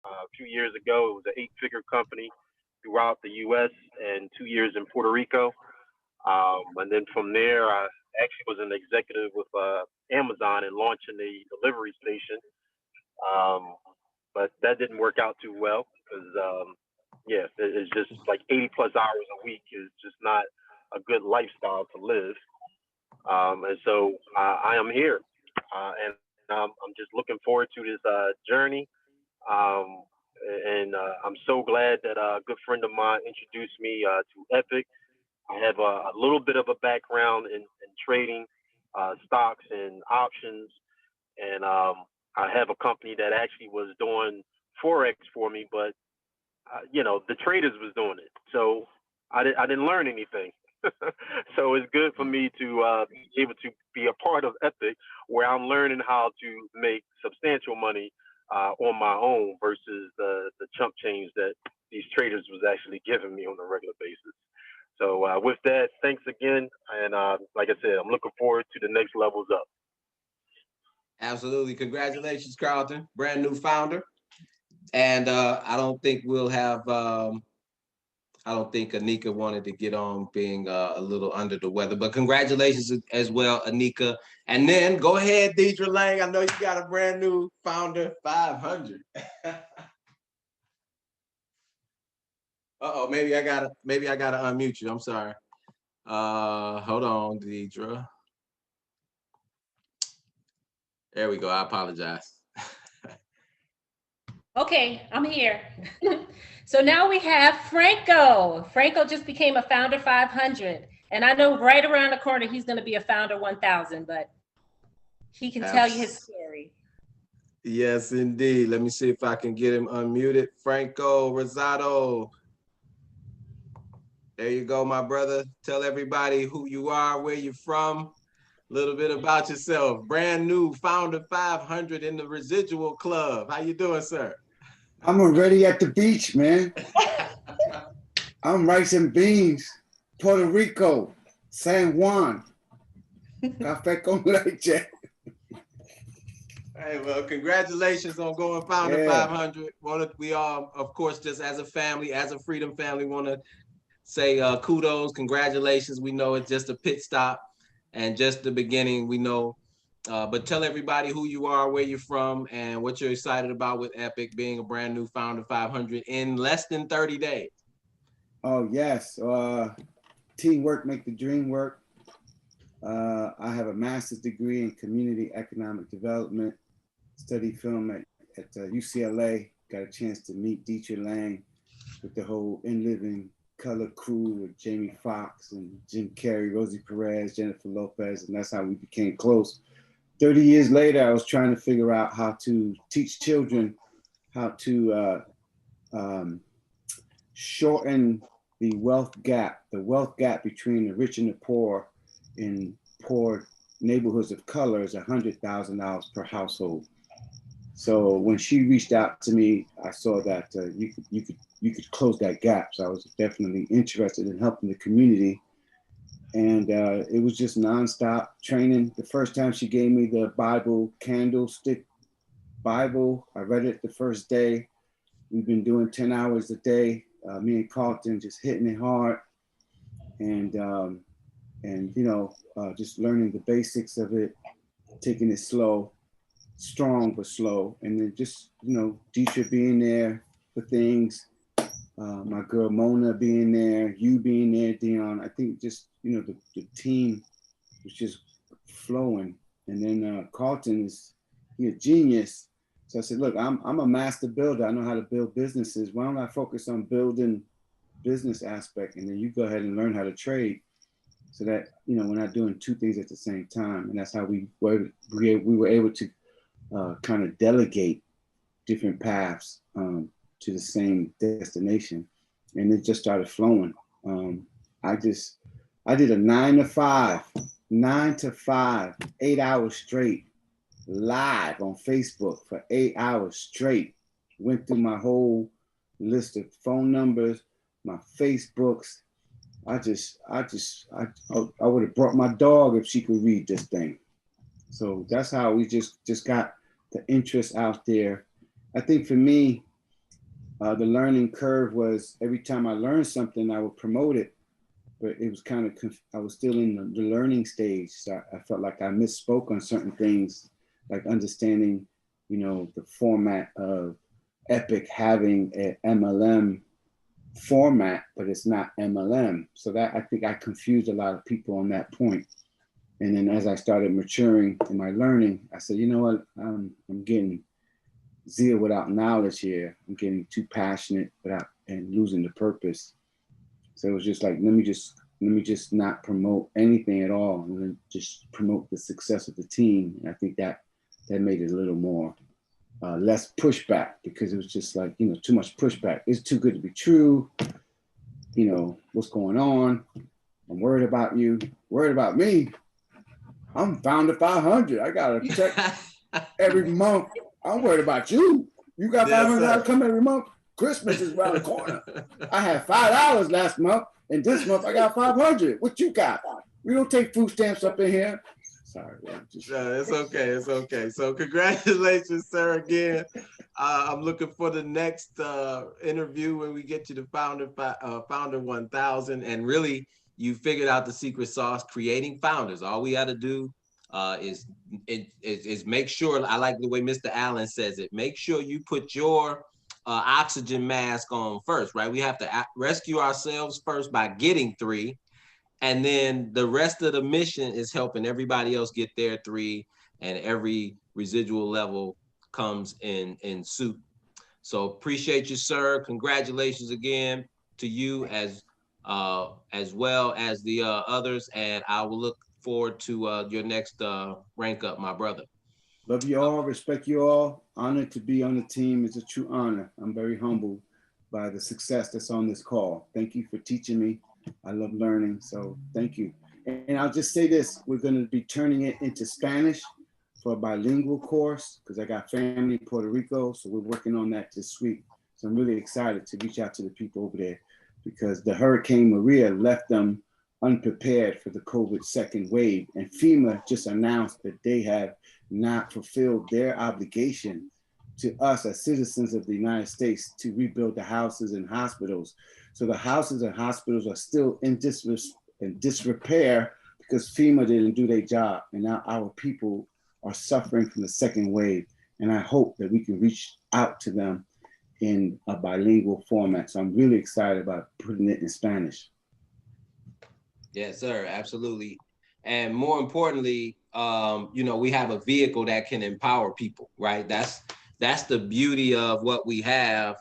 A few years ago. It was an eight-figure company throughout the U.S. and 2 years in Puerto Rico. And then from there, I actually was an executive with Amazon and launching the delivery station. Um, but that didn't work out too well because, yeah, it's just like 80 plus hours a week is just not a good lifestyle to live. And so I am here, and I'm just looking forward to this journey. Um, and I'm so glad that a good friend of mine introduced me to Epic. I have a little bit of a background in trading stocks and options, and I have a company that actually was doing forex for me, but the traders was doing it, so I didn't learn anything. So it's good for me to be able to be a part of Epic, where I'm learning how to make substantial money on my own versus the chump change that these traders was actually giving me on a regular basis. So with that, thanks again, and like I said, I'm looking forward to the next levels up. Absolutely. Congratulations, Carlton. Brand new founder. And I don't think we'll have, I don't think Anika wanted to get on being a little under the weather, but congratulations as well, Anika. And then go ahead, Deidre Lang. I know you got a brand new founder 500. Uh-oh, maybe I gotta unmute you. I'm sorry. Hold on, Deidre. There we go. I apologize. Okay, I'm here. So now we have Franco. Franco just became a founder 500. And I know right around the corner he's going to be a founder 1000, but he can tell you his story. Yes, indeed. Let me see if I can get him unmuted. Franco Rosado. There you go, my brother. Tell everybody who you are, where you're from, a little bit about yourself. Brand new founder 500 in the Residual Club. How you doing, sir? I'm already at the beach, man. I'm rice and beans, Puerto Rico, San Juan, Café con leche. Hey, well, congratulations on going founder 500. We all, of course, just as a family, as a Freedom family, want to say kudos, congratulations. We know it's just a pit stop and just the beginning. We know, but tell everybody who you are, where you're from, and what you're excited about with Epic being a brand new founder 500 in less than 30 days. Oh, yes. Teamwork make the dream work. I have a master's degree in community economic development, studied film at UCLA, got a chance to meet Dietrich Lang with the whole In Living Color crew with Jamie Foxx and Jim Carrey, Rosie Perez, Jennifer Lopez, and that's how we became close. 30 years later, I was trying to figure out how to teach children how to shorten the wealth gap between the rich and the poor in poor neighborhoods of color is $100,000 per household. So when she reached out to me, I saw that you could close that gap. So I was definitely interested in helping the community, and it was just nonstop training. The first time she gave me the Bible candlestick Bible, I read it the first day. We've been doing 10 hours a day. Me and Carlton just hitting it hard, and just learning the basics of it, taking it slow, strong but slow, and then just Dietrich being there for things, my girl Mona being there, you being there, Dion. I think just the team was just flowing, and then Carlton he a genius. So I said, look, I'm a master builder. I know how to build businesses. Why don't I focus on building business aspect, and then you go ahead and learn how to trade, so that we're not doing two things at the same time. And that's how we were able to kind of delegate different paths to the same destination, and it just started flowing. I did a 9 to 5, 8 hours straight, live on Facebook for 8 hours straight. Went through my whole list of phone numbers, my Facebooks. I would have brought my dog if she could read this thing. So that's how we just got the interest out there. I think for me, The learning curve was every time I learned something, I would promote it, but it was kind of, I was still in the learning stage. So I felt like I misspoke on certain things, like understanding, the format of Epic having an MLM format, but it's not MLM. So that, I think I confused a lot of people on that point. And then as I started maturing in my learning, I said, you know what, I'm getting zeal without knowledge here. I'm getting too passionate without and losing the purpose. So it was just like, let me just not promote anything at all, and then just promote the success of the team. And I think that made it a little more less pushback, because it was just like, too much pushback. It's too good to be true. What's going on? I'm worried about you. Worried about me? I'm founder 500. I got a check every month. I'm worried about you. You got $500 come every month. Christmas is around the corner. I had $5 last month, and this month I got 500. What you got? We don't take food stamps up in here. Sorry. It's okay. It's okay. So congratulations, sir, again. I'm looking for the next interview when we get to the Founder 1000. And really, you figured out the secret sauce, creating founders. All we got to do is make sure, I like the way Mr. Allen says it, make sure you put your oxygen mask on first, right? We have to rescue ourselves first by getting 3. And then the rest of the mission is helping everybody else get their 3, and every residual level comes in suit. So appreciate you, sir. Congratulations again to you as well as the others. And I will look forward to your next rank up, my brother. Love you all, respect you all. Honored to be on the team. It's a true honor. I'm very humbled by the success that's on this call. Thank you for teaching me. I love learning, so thank you. And I'll just say this, we're going to be turning it into Spanish for a bilingual course, because I got family in Puerto Rico, so we're working on that this week. So I'm really excited to reach out to the people over there, because the Hurricane Maria left them unprepared for the COVID second wave. And FEMA just announced that they have not fulfilled their obligation to us as citizens of the United States to rebuild the houses and hospitals. So the houses and hospitals are still in disrepair because FEMA didn't do their job. And now our people are suffering from the second wave. And I hope that we can reach out to them in a bilingual format. So I'm really excited about putting it in Spanish. Yes, sir, absolutely. And more importantly, we have a vehicle that can empower people, right? That's the beauty of what we have,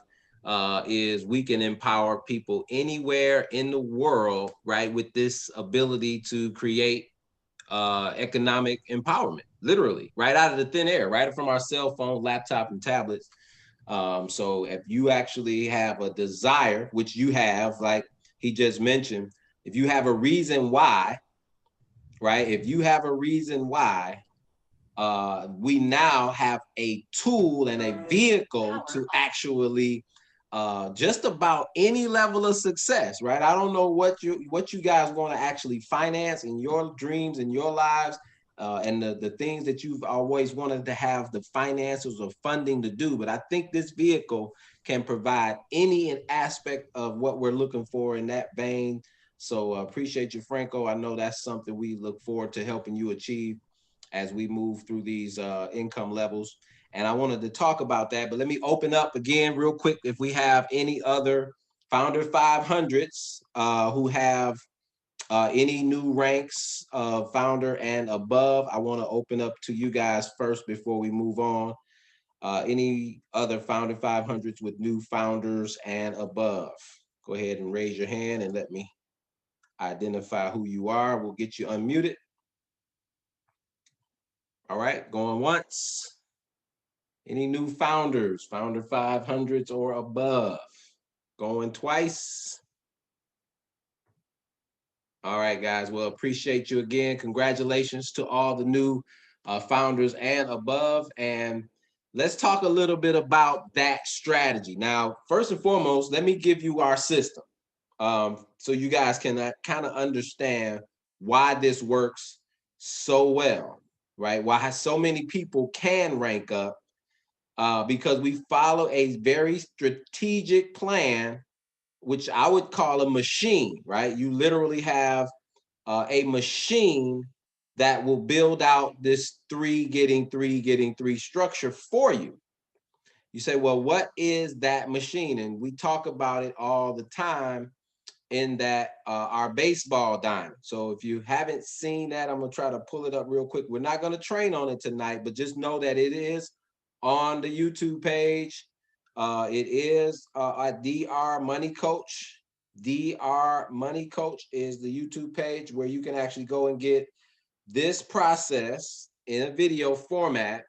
is we can empower people anywhere in the world, right? With this ability to create economic empowerment, literally, right out of the thin air, right from our cell phone, laptop, and tablets. So if you actually have a desire, which you have, like he just mentioned, if you have a reason why, right? If you have a reason why, we now have a tool and a vehicle to actually just about any level of success, right? I don't know what you guys want to actually finance in your dreams and your lives, and the things that you've always wanted to have the finances or funding to do. But I think this vehicle can provide any aspect of what we're looking for in that vein. So appreciate you, Franco. I know that's something we look forward to helping you achieve as we move through these income levels. And I wanted to talk about that, but let me open up again real quick. If we have any other Founder 500s who have any new ranks of founder and above, I want to open up to you guys first before we move on. Any other Founder 500s with new founders and above? Go ahead and raise your hand and let me identify who you are. We'll get you unmuted. All right, going once. Any new founders, Founder 500s or above? Going twice. All right, guys, well, appreciate you again. Congratulations to all the new founders and above. And let's talk a little bit about that strategy. Now, first and foremost, let me give you our system. So you guys can kind of understand why this works so well, right? Why so many people can rank up because we follow a very strategic plan, which I would call a machine, right? You literally have a machine that will build out this 3 getting 3 getting 3 structure for you. You say, well, what is that machine? And we talk about it all the time in that our baseball diamond. So if you haven't seen that, I'm gonna try to pull it up real quick. We're not gonna train on it tonight, but just know that it is on the YouTube page. It is at DR Money Coach. DR Money Coach is the YouTube page where you can actually go and get this process in a video format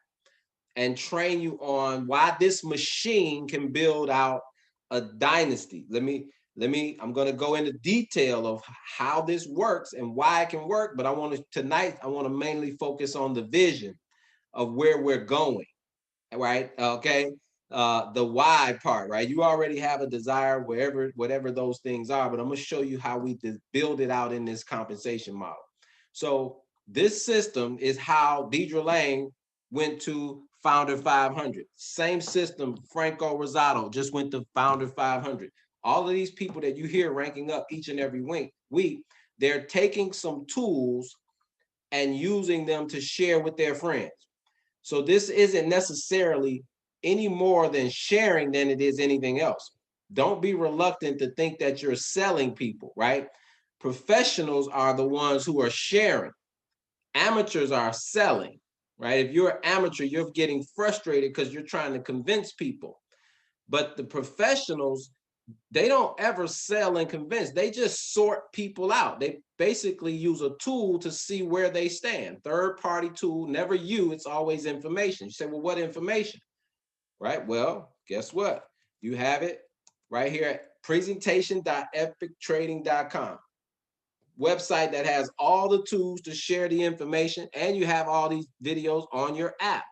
and train you on why this machine can build out a dynasty. I'm going to go into detail of how this works and why it can work, but I want to mainly focus on the vision of where we're going, right? Okay. The why part, right? You already have a desire whatever those things are, but I'm going to show you how we build it out in this compensation model. So this system is how Deidre Lang went to Founder 500. Same system, Franco Rosato just went to Founder 500. All of these people that you hear ranking up each and every week, they're taking some tools and using them to share with their friends. So this isn't necessarily any more than sharing than it is anything else. Don't be reluctant to think that you're selling people, right? Professionals are the ones who are sharing. Amateurs are selling, right? If you're an amateur, you're getting frustrated because you're trying to convince people. But the professionals, they don't ever sell and convince. They just sort people out. They basically use a tool to see where they stand. Third-party tool, never you, it's always information. You say, well, what information? Right? Well, guess what? You have it right here at presentation.epictrading.com. Website that has all the tools to share the information, and you have all these videos on your app.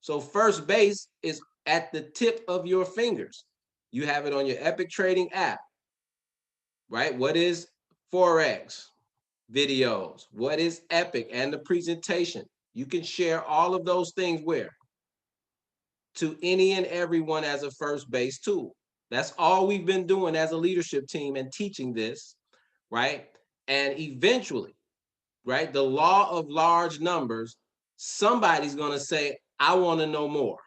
So first base is at the tip of your fingers. You have it on your Epic Trading app, right? What is FOREX videos? What is Epic and the presentation? You can share all of those things where? To any and everyone as a first base tool. That's all we've been doing as a leadership team and teaching this, right? And eventually, right, the law of large numbers, somebody's going to say, I want to know more,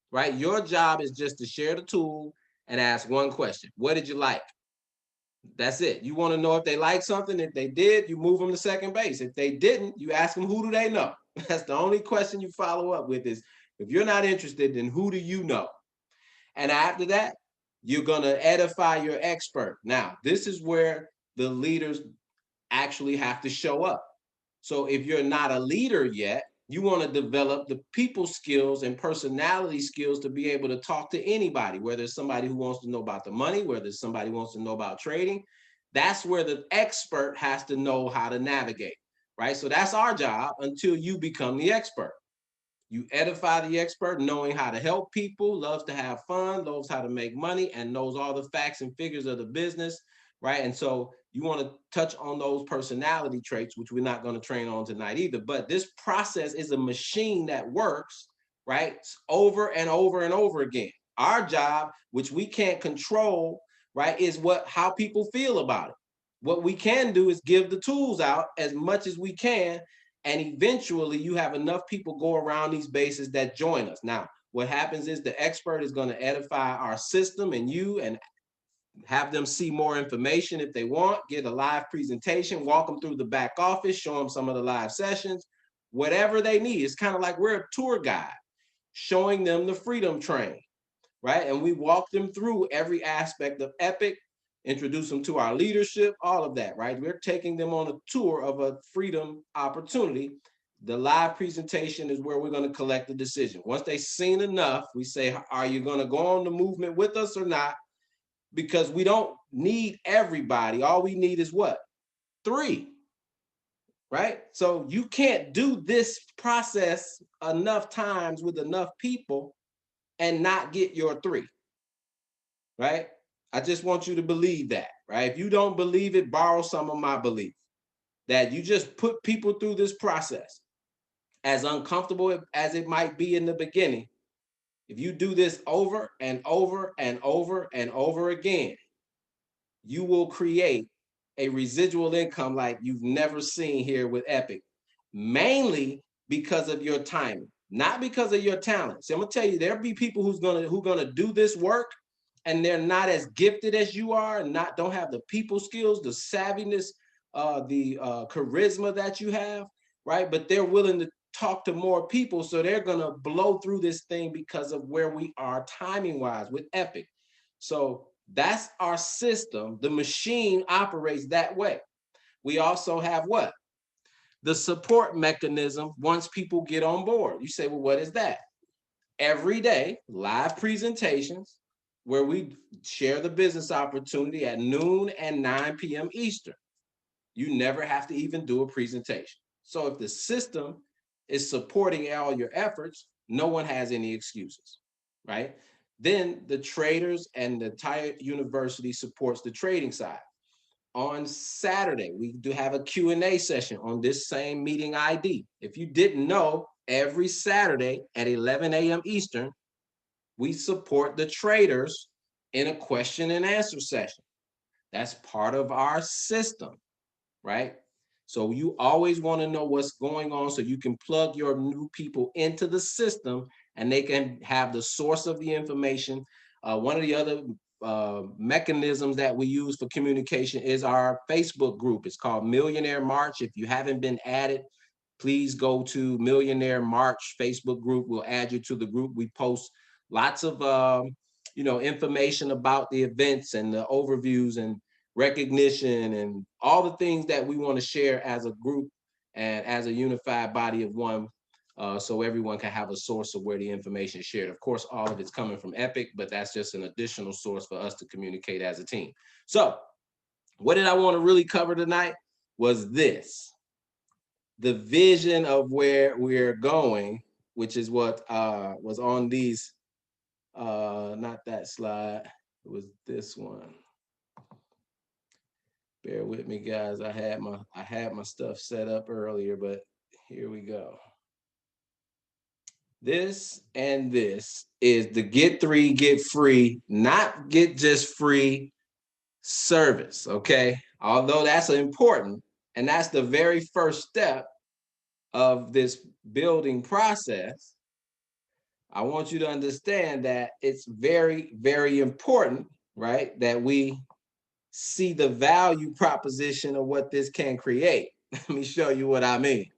right? Your job is just to share the tool and ask one question. What did you like? That's it. You want to know if they like something. If they did, you move them to second base. If they didn't, you ask them, who do they know? That's the only question you follow up with is, if you're not interested, then who do you know? And after that, you're going to edify your expert. Now, this is where the leaders actually have to show up. So if you're not a leader yet, you want to develop the people skills and personality skills to be able to talk to anybody, whether it's somebody who wants to know about the money, whether it's somebody who wants to know about trading. That's where the expert has to know how to navigate, right? So that's our job until you become the expert. You edify the expert, knowing how to help people, loves to have fun, knows how to make money, and knows all the facts and figures of the business, right? And so you want to touch on those personality traits, which we're not going to train on tonight either. But this process is a machine that works, right? Over and over and over again. Our job, which we can't control, right, is how people feel about it. What we can do is give the tools out as much as we can. And eventually you have enough people go around these bases that join us. Now, what happens is the expert is going to edify our system and you, and have them see more information if they want, get a live presentation, walk them through the back office, show them some of the live sessions, whatever they need. It's kind of like we're a tour guide showing them the freedom train, right? And we walk them through every aspect of Epic, introduce them to our leadership, all of that, right? We're taking them on a tour of a freedom opportunity. The live presentation is where we're going to collect the decision. Once they've seen enough, we say, are you going to go on the movement with us or not? Because we don't need everybody. All we need is what? 3, right? So you can't do this process enough times with enough people and not get your 3, right? I just want you to believe that, right? If you don't believe it, borrow some of my belief that you just put people through this process, as uncomfortable as it might be in the beginning, If you do this over and over and over and over again, you will create a residual income like you've never seen here with Epic, mainly because of your timing, not because of your talent. So I'm gonna tell you, there'll be people who's gonna do this work and they're not as gifted as you are, and don't have the people skills, the savviness, the charisma that you have, right? But they're willing to talk to more people, so they're gonna blow through this thing because of where we are timing wise with Epic. So that's our system. The machine operates that way. We also have what? The support mechanism once people get on board. You say, well, what is that? Every day, live presentations where we share the business opportunity at noon and 9 p.m. Eastern. You never have to even do a presentation. So if the system is supporting all your efforts, no one has any excuses, right? Then the traders and the entire university supports the trading side. On Saturday, we do have a Q&A session on this same meeting ID. If you didn't know, every Saturday at 11 a.m. Eastern, we support the traders in a question and answer session. That's part of our system, right? So you always want to know what's going on so you can plug your new people into the system and they can have the source of the information. One of the other mechanisms that we use for communication is our Facebook group. It's called Millionaire March. If you haven't been added, please go to Millionaire March Facebook group. We'll add you to the group. We post lots of information about the events and the overviews and recognition and all the things that we want to share as a group and as a unified body of one, so everyone can have a source of where the information is shared. Of course, all of it's coming from Epic, but that's just an additional source for us to communicate as a team. So what did I want to really cover tonight was this: the vision of where we're going, which is what was on these, not that slide, it was this one. Bear with me, guys. I had my stuff set up earlier, but here we go. This and this is the get 3, get free, not get just free service, okay? Although that's important, and that's the very first step of this building process. I want you to understand that it's very, very important, right, that we see the value proposition of what this can create. Let me show you what I mean.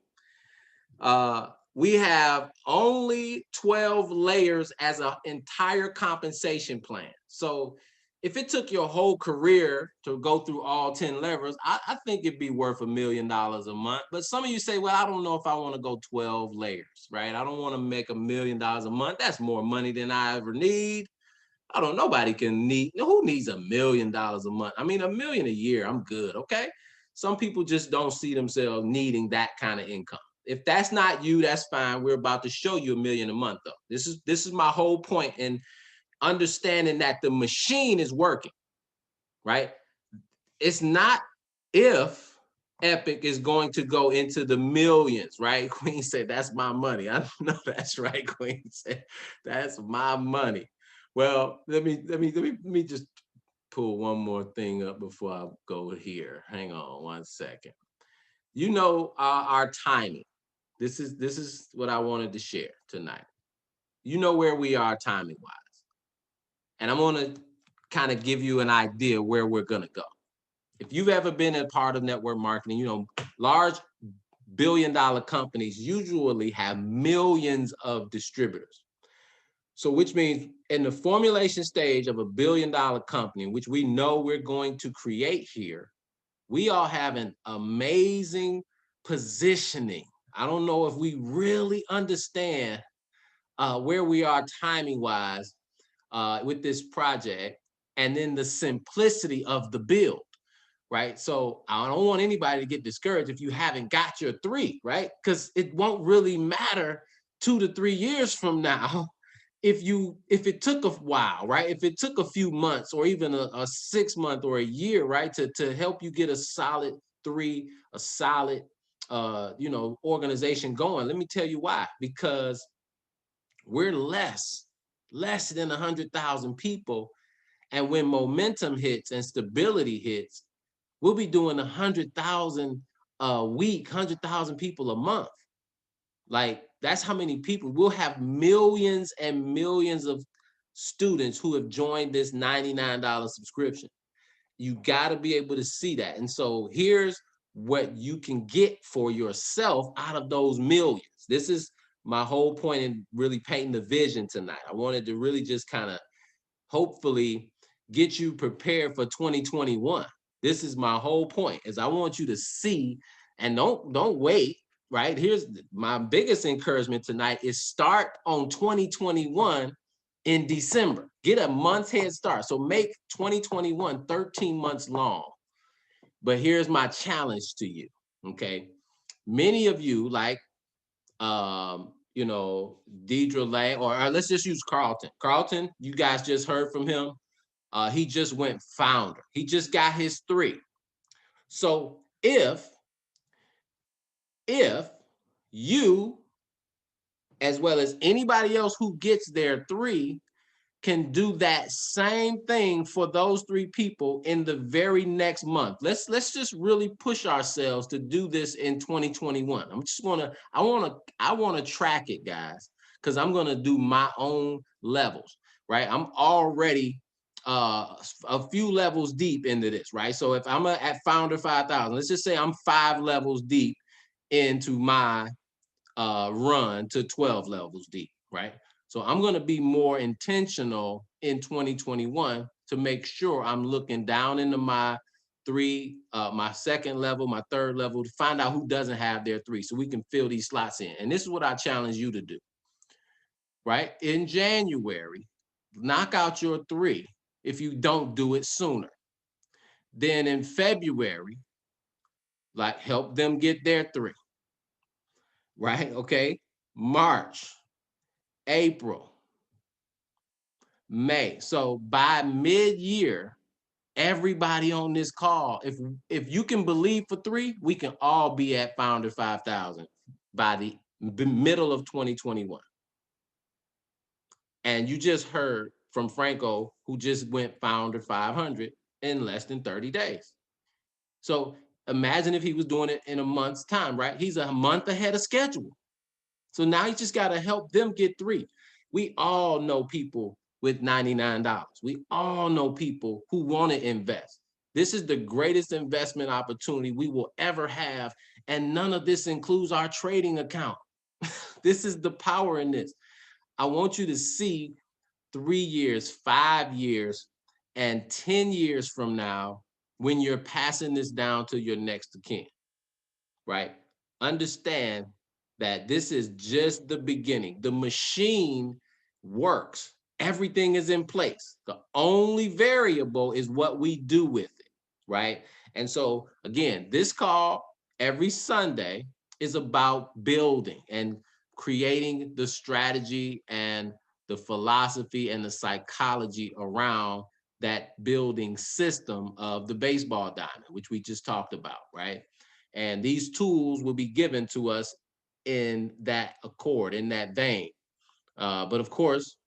We have only 12 layers as an entire compensation plan. So if it took your whole career to go through all 10 levers, I think it'd be worth $1 million a month. But some of you say, well, I don't know if I want to go 12 layers, right? I don't want to make $1 million a month. That's more money than I ever need. I don't, nobody can need, who needs $1 million a month? I mean, $1 million a year, I'm good, okay? Some people just don't see themselves needing that kind of income. If that's not you, that's fine. We're about to show you $1 million a month though. This is my whole point in understanding that the machine is working, right? It's not if Epic is going to go into the millions, right? Queen said, that's my money. I know that's right, Queen said, that's my money. Well, let me just pull one more thing up before I go here. Hang on one second. You know, our timing. This is what I wanted to share tonight. You know where we are timing wise, and I'm gonna kind of give you an idea where we're gonna go. If you've ever been a part of network marketing, you know, large billion-dollar companies usually have millions of distributors. So which means in the formulation stage of a billion-dollar company, which we know we're going to create here, we all have an amazing positioning. I don't know if we really understand where we are timing-wise with this project, and then the simplicity of the build, right? So I don't want anybody to get discouraged if you haven't got your 3, right? Because it won't really matter 2 to 3 years from now if it took a while, right? If it took a few months or even a 6 month or a year, right, to help you get a solid 3, a solid organization going. Let me tell you why. Because we're less less than 100,000 people. And when momentum hits and stability hits, we'll be doing 100,000 a week, 100,000 people a month. Like, that's how many people. We'll have millions and millions of students who have joined this $99 subscription. You got to be able to see that. And so here's what you can get for yourself out of those millions. This is my whole point in really painting the vision tonight. I wanted to really just kind of hopefully get you prepared for 2021. This is my whole point, is I want you to see, and don't wait, right? Here's my biggest encouragement tonight is start on 2021 in December. Get a month's head start. So make 2021 13 months long. But here's my challenge to you, okay? Many of you, like, you know, Deidre Lang, or let's just use Carlton. Carlton, you guys just heard from him. He just went founder. He just got his 3. So if you, as well as anybody else who gets their 3, can do that same thing for those 3 people in the very next month. Let's just really push ourselves to do this in 2021. I want to track it, guys, because I'm gonna do my own levels, right? I'm already a few levels deep into this, right? So if I'm at Founder 5,000, let's just say I'm 5 levels deep into my run to 12 levels deep, right? So I'm going to be more intentional in 2021 to make sure I'm looking down into my 3, my second level, my third level, to find out who doesn't have their 3 so we can fill these slots in. And this is what I challenge you to do, right? In January, knock out your 3 if you don't do it sooner. Then in February, like, help them get their 3, right? Okay. March, April, May. So by mid-year, everybody on this call, if you can believe for 3, we can all be at Founder 5,000 by the middle of 2021. And you just heard from Franco, who just went Founder 500 in less than 30 days. So imagine if he was doing it in a month's time, right? He's a month ahead of schedule. So now you just got to help them get 3. We all know people with $99. We all know people who want to invest. This is the greatest investment opportunity we will ever have. And none of this includes our trading account. This is the power in this. I want you to see 3 years, 5 years, and 10 years from now, when you're passing this down to your next of kin, right? Understand that this is just the beginning. The machine works. Everything is in place. The only variable is what we do with it, right? And so, again, this call every Sunday is about building and creating the strategy and the philosophy and the psychology around that building system of the baseball diamond, which we just talked about, right? And these tools will be given to us in that accord, in that vein. But of course,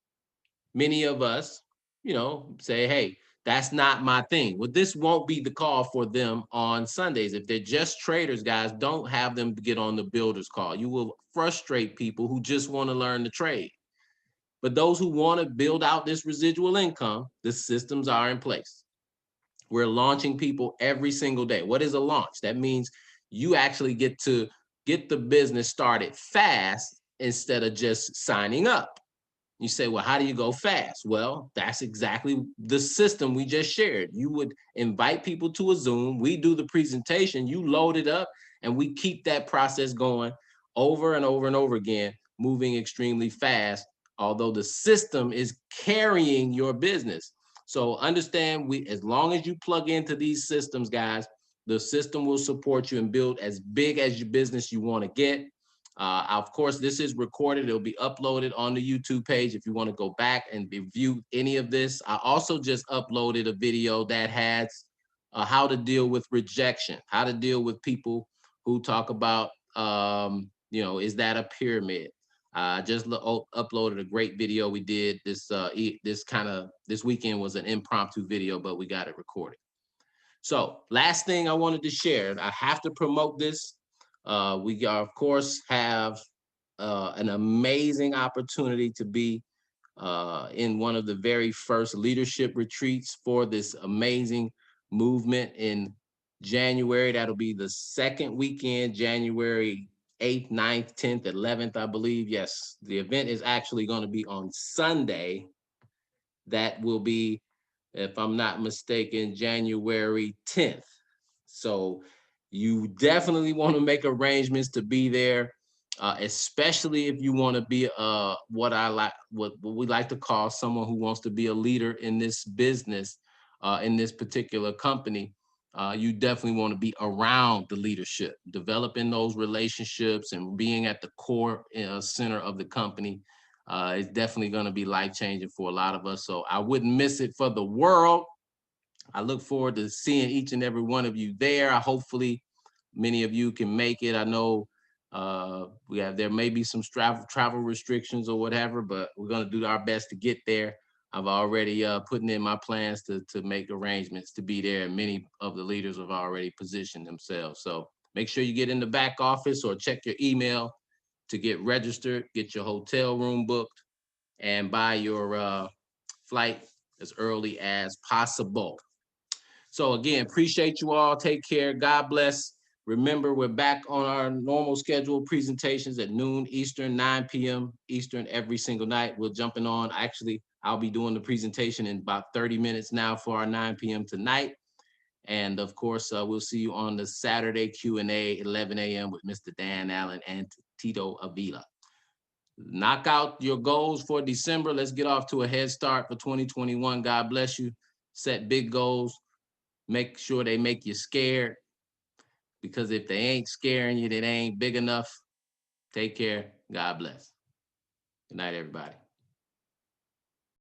many of us, you know, say, hey, that's not my thing. Well, this won't be the call for them on Sundays. If they're just traders, guys, don't have them get on the builders call. You will frustrate people who just want to learn to trade. But those who want to build out this residual income, the systems are in place. We're launching people every single day. What is a launch? That means you actually get to get the business started fast instead of just signing up. You say, well, how do you go fast? Well, that's exactly the system we just shared. You would invite people to a Zoom. We do the presentation. You load it up, and we keep that process going over and over and over again, moving extremely fast, although the system is carrying your business. So understand, as long as you plug into these systems, guys, the system will support you and build as big as your business you want to get. Of course, this is recorded. It'll be uploaded on the YouTube page if you want to go back and review any of this. I also just uploaded a video that has how to deal with rejection, how to deal with people who talk about, you know, is that a pyramid? I just uploaded a great video we did. This weekend was an impromptu video, but we got it recorded. So last thing I wanted to share, I have to promote this. We of course have an amazing opportunity to be in one of the very first leadership retreats for this amazing movement in January. That'll be the second weekend, January 8th, 9th, 10th, 11th, I believe. Yes, the event is actually going to be on Sunday. That will be, if I'm not mistaken, January 10th. So you definitely want to make arrangements to be there, especially if you want to be what we like to call someone who wants to be a leader in this business, in this particular company. You definitely want to be around the leadership, developing those relationships and being at the core center of the company. Is definitely going to be life-changing for a lot of us. So I wouldn't miss it for the world. I look forward to seeing each and every one of you there. Hopefully many of you can make it. I know there may be some travel restrictions or whatever, but we're going to do our best to get there. I've already putting in my plans to make arrangements to be there, and many of the leaders have already positioned themselves. So make sure you get in the back office or check your email to get registered, get your hotel room booked, and buy your flight as early as possible. So again, appreciate you all. Take care. God bless. Remember, we're back on our normal scheduled presentations at noon Eastern, 9 p.m. Eastern every single night. We're jumping on. Actually, I'll be doing the presentation in about 30 minutes now for our 9 p.m. tonight. And of course, we'll see you on the Saturday Q&A, 11 a.m. with Mr. Dan Allen and Tito Avila. Knock out your goals for December. Let's get off to a head start for 2021. God bless you. Set big goals. Make sure they make you scared, because if they ain't scaring you, they ain't big enough. Take care. God bless. Good night, everybody.